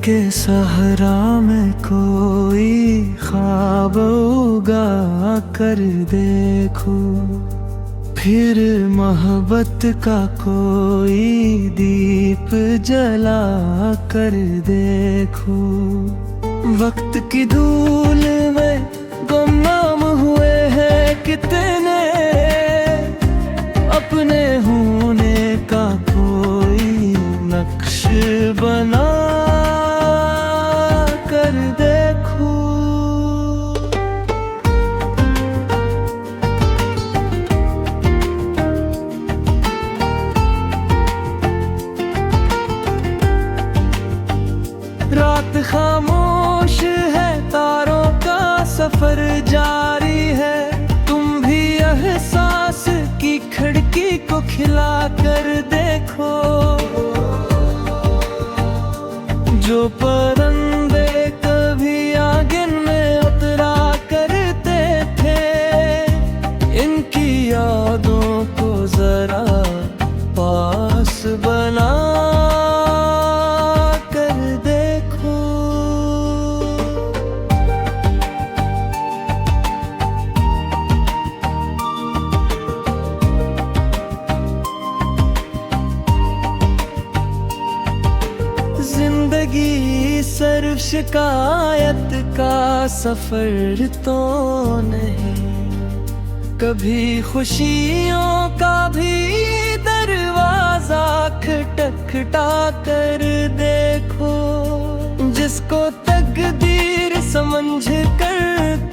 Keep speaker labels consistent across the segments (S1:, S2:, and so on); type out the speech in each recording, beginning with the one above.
S1: के सहरा में कोई ख्वाब उगा कर देखो, फिर मोहब्बत का कोई दीप जला कर देखो। वक्त की धूल में गुमनाम हुए हैं कितने, अपने होने का कोई नक्श बना कर देखो। रात खामोश है, तारों का सफर जारी है, तुम भी एहसास की खिड़की को खिला कर देखो। जो परिंदे कभी आंगन में उतरा करते थे, इनकी यादों को जरा पास बना कर देखो। जिंदगी सिर्फ शिकायत का सफर तो नहीं, कभी खुशियों का भी दरवाजा खटखटा कर देखो। जिसको तकदीर समझ कर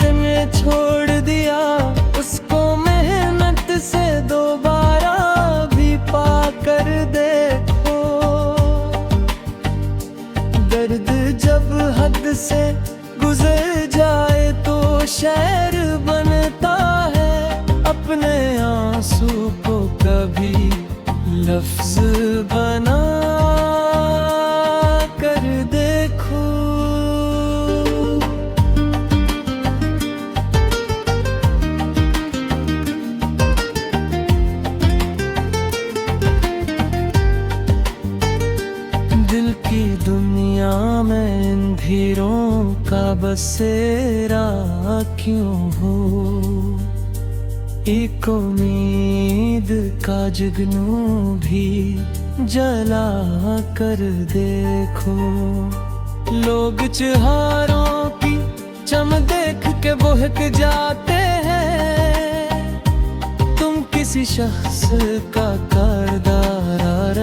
S1: तने छोड़ दिया, उसको मेहनत से दोबारा भी पा कर देखो। दर्द जब हद से गुजर जाए तो शहर बनता है, अपने आंसू को कभी लफ्ज बना कर देखो। दिल की दुनिया में अंधेरों का बसेरा क्यों हो, एक उम्मीद का जुगनू भी जला कर देखो। लोग चुहारों की चम देख के बहक जाते हैं, तुम किसी शख्स का किरदार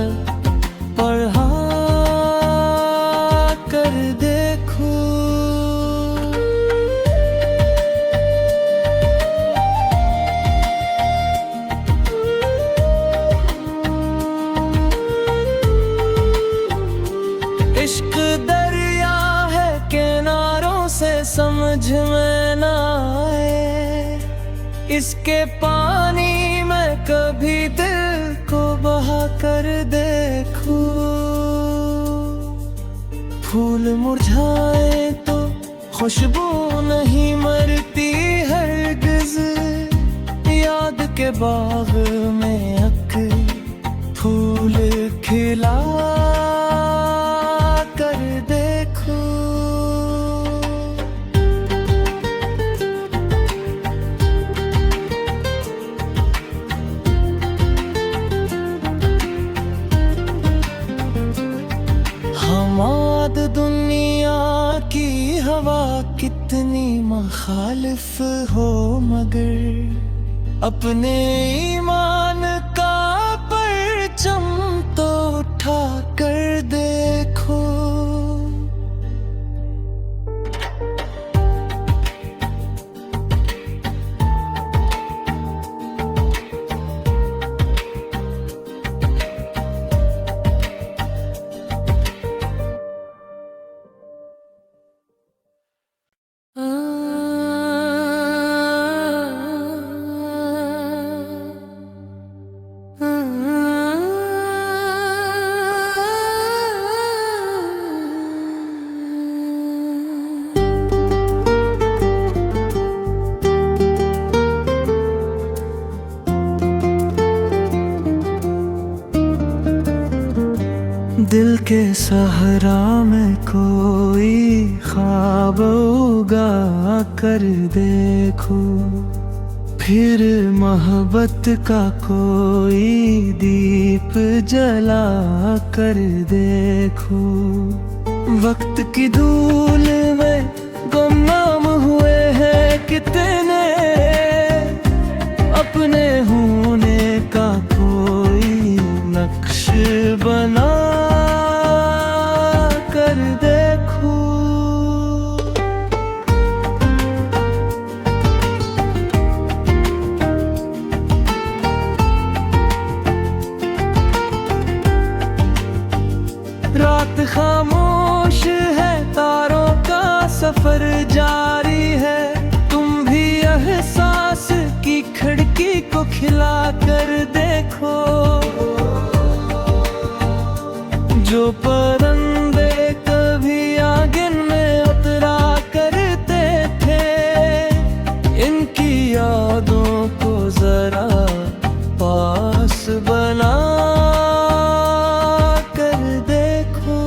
S1: पढ़ा कर देखो। इश्क दरिया है किनारों से समझ में ना आए, इसके पानी में कभी दिल को बहा कर देखो। फूल मुरझाए तो खुशबू नहीं मरती हरगिज़, याद के बाग में अक फूल खिला कर देखो। हमाद दुनिया की हवा कितनी मुखालिफ हो, मगर अपने ईमान का परचम तो उठा कर देखो। के सहरा में कोई ख्वाब उगा कर देखो, फिर मोहब्बत का कोई दीप जला कर देखो। वक्त की धूल में गुमनाम हुए हैं कितने, अपने होने का कोई नक्श बना कर देखो। रात खामोश है, तारों का सफर जारी है, तुम भी एहसास की खिड़की को खिला कर देखो। जो परिंदे कभी आंगन में उतरा करते थे, इनकी यादों को जरा पास बना कर देखो।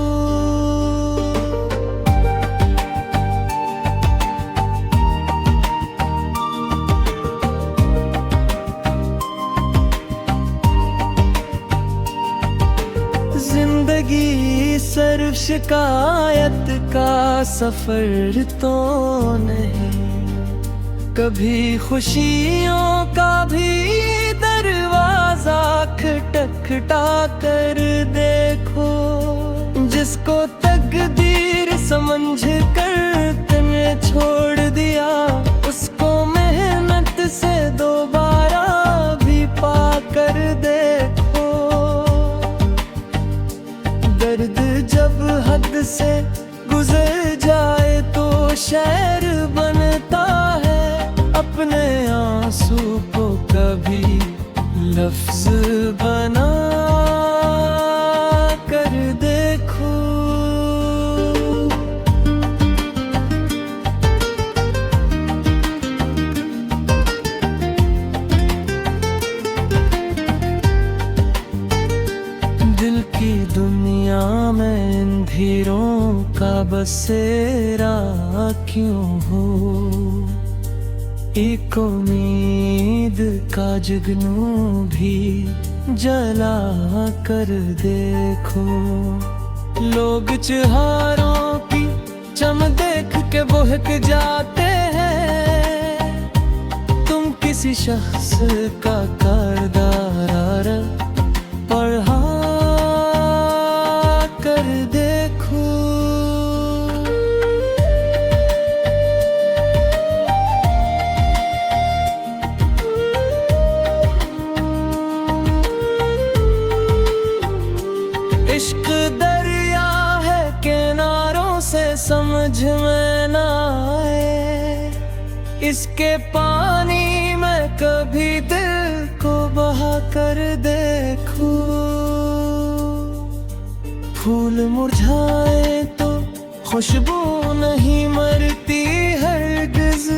S1: जिंदगी सिर्फ शिकायत का सफर तो नहीं, कभी खुशियों का भी दरवाजा खटखटा कर देखो। जिसको तकदीर समझ कर तने छोड़ दिया, उसको मेहनत से दोबारा भी पा कर देखो। दर्द जब हद से गुजर जाए तो शहर बनता है, अपने आंसू को कभी लफ्ज बना कर देखो। दिल की दुनिया में अंधेरों का बसेरा क्यों हो, एक उम्मीद का जुगनू भी जला कर देखो। लोग चुहारों की चम देख के बहक जाते हैं, तुम किसी शख्स का किरदार पढ़ा कर देखो। इश्क दरिया है, किनारों से समझ में ना आए, इसके पानी में कभी दिल को बहा कर देखो। फूल मुरझाए तो खुशबू नहीं मरती हरगिज़,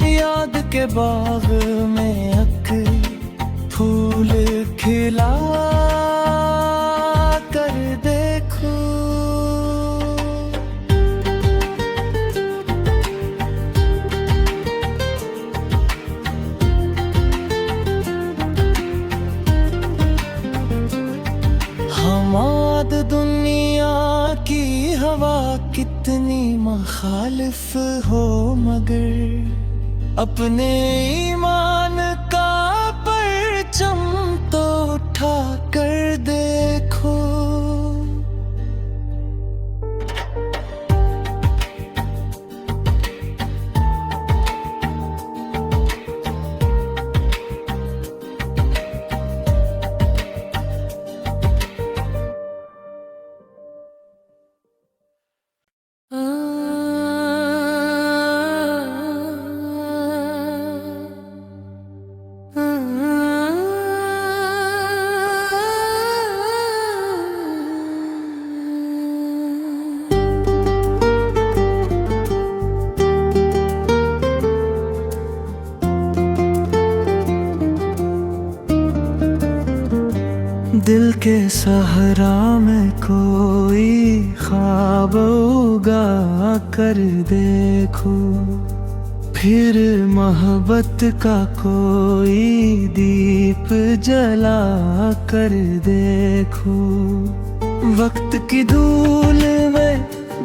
S1: याद के बाग में अक फूल खिला कर देखो। हमाद दुनिया की हवा कितनी मुखालिफ हो, मगर अपने ईमान का परचम तो उठा कर देखो। दिल के सहरा में कोई ख्वाब उगा कर देखो, फिर मोहब्बत का कोई दीप जला कर देखो। वक्त की धूल में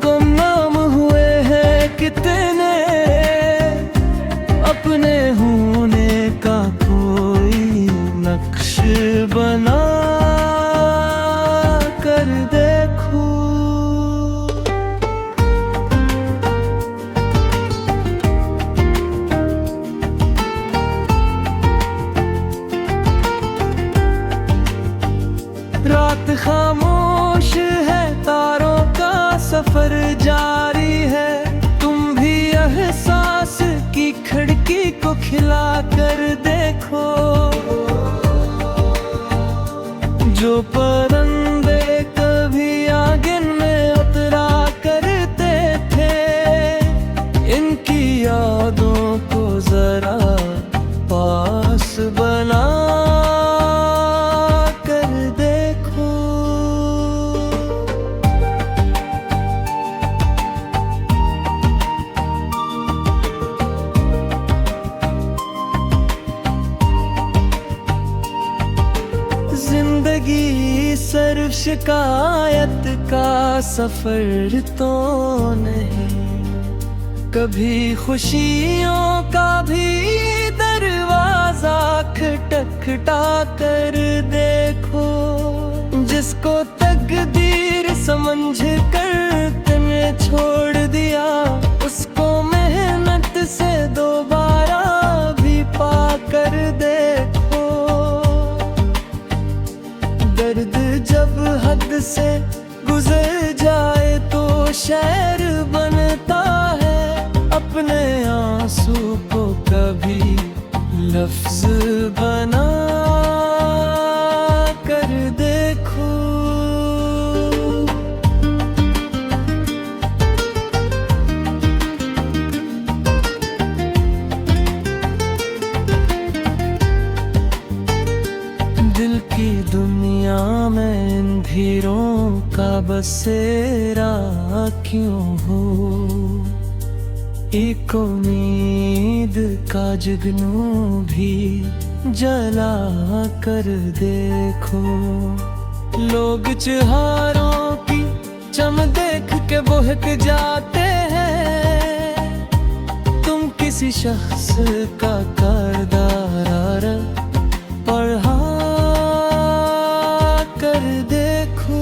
S1: गुमनाम हुए हैं कितने, अपने होने का कोई नक्श बना कर देखो। रात खामोश है, तारों का सफर जारी है, तुम भी एहसास की खिड़की को खिला कर देखो। जो परिंदे कभी आंगन में उतरा करते थे, इनकी यादों को जरा पास बना जिंदगी सिर्फ शिकायत का सफर तो नहीं, कभी खुशियों का भी दरवाजा खटखटा कर देखो। जिसको तकदीर समझ कर तुमने छोड़ दिया, उसको मेहनत से दोबारा भी पा कर देखो। दर्द जब हद से गुजर जाए तो शहर बनता है, अपने आंसू को कभी लफ्ज बना कर देखो। दिल की दुनिया में अंधेरों का बसेरा क्यों हो, एक उम्मीद का जुगनू भी जला कर देखो। लोग चुहारों की चम देख के बहक जाते हैं, तुम किसी शख्स का किरदार पढ़ा कर देखो।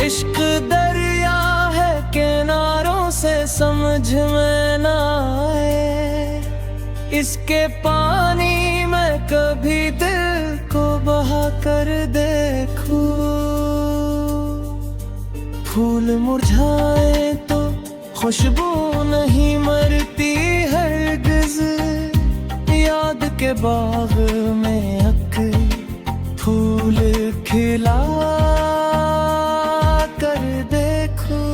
S1: इश्क दरिया है, किनारों से समझ में ना आए, इसके पानी में कभी दिल को बहा कर देखो। फूल मुरझाए तो खुशबू नहीं मरती हरगिज़, याद के बाग में अक फूल खिला कर देखो।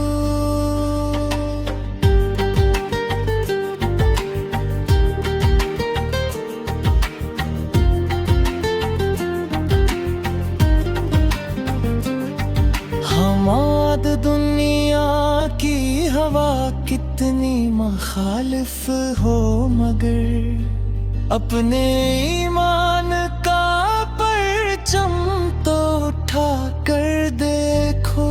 S1: हमाद दुनिया की हवा कितनी मुखालिफ हो, मगर अपने ईमान का परचम तो उठा कर देखो।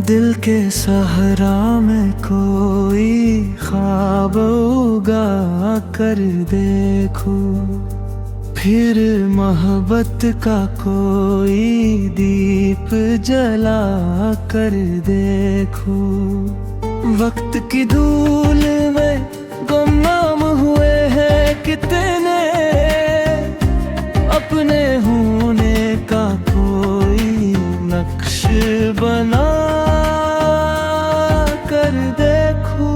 S1: दिल के सहरा में कोई ख्वाब उगा कर देखो, फिर मोहब्बत का कोई दीप जला कर देखो। वक्त की धूल में गुमनाम हुए हैं कितने, अपने होने का कोई नक्श बना कर देखो।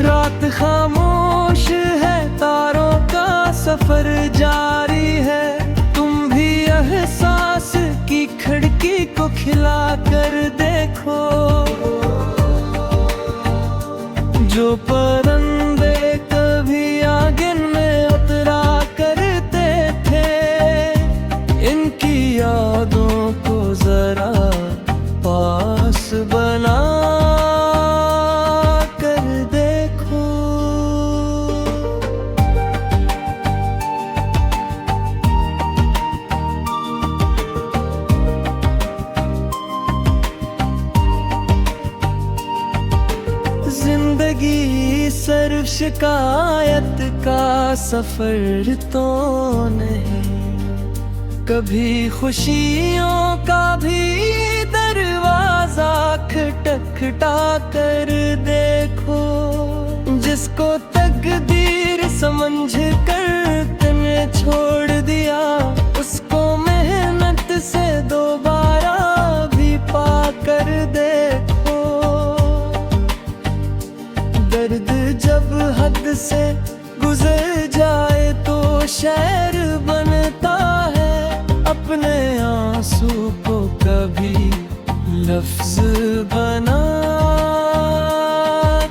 S1: रात खामोश है, तारों का सफर जारी है, तुम भी एहसास की खिड़की को खिला कर देखो। जो परिंदे कभी आंगन में उतरा करते थे, इनकी यादों को जरा पास बना जिंदगी सिर्फ शिकायत का सफर तो नहीं, कभी खुशियों का भी दरवाजा खटखटा कर देखो। जिसको तकदीर समझ कर तुमने छोड़ दिया, उसको मेहनत से दोबारा भी पा कर देखो। दर्द जब हद से गुजर जाए तो शहर बनता है, अपने आंसू को कभी लफ्ज बना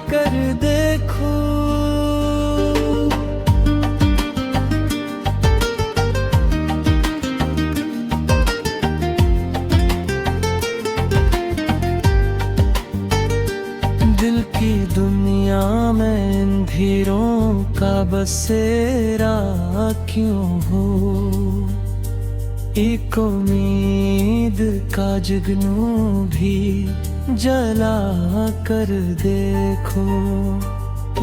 S1: कर देखो। दिल की दुनिया में अंधेरों का बसेरा क्यों हो, एक उम्मीद का जुगनू भी जला कर देखो।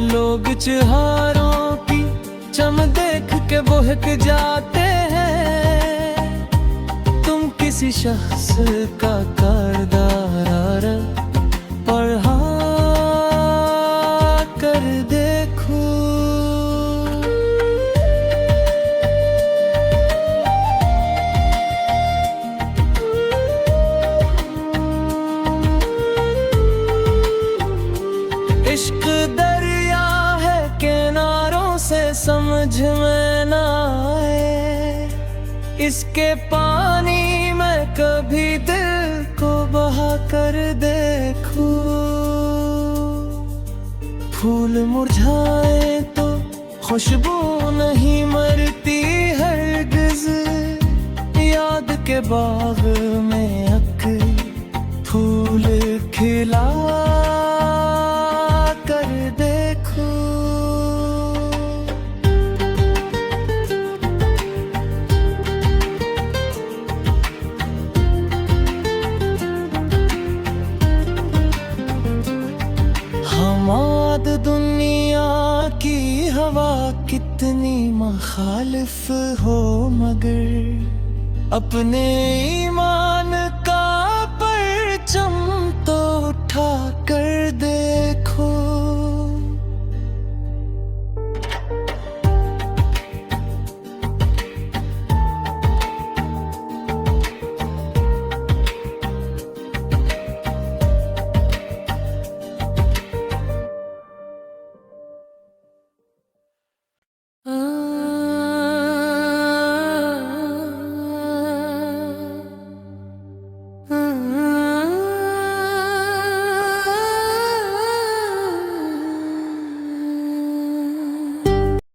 S1: लोग चुहारों की चम देख के बहक जाते हैं, तुम किसी शख्स का किरदार पढ़ा कर देखो। इश्क दरिया है, किनारों से समझ में ना आए, इसके पानी में कभी दिल को बहा कर देखो। फूल मुरझाए तो खुशबू नहीं मरती हरगिज़, याद के बाग में अक फूल खिला कर देखो। हमाद दुनिया की हवा कितनी मुखालिफ हो, मगर अपने ईमान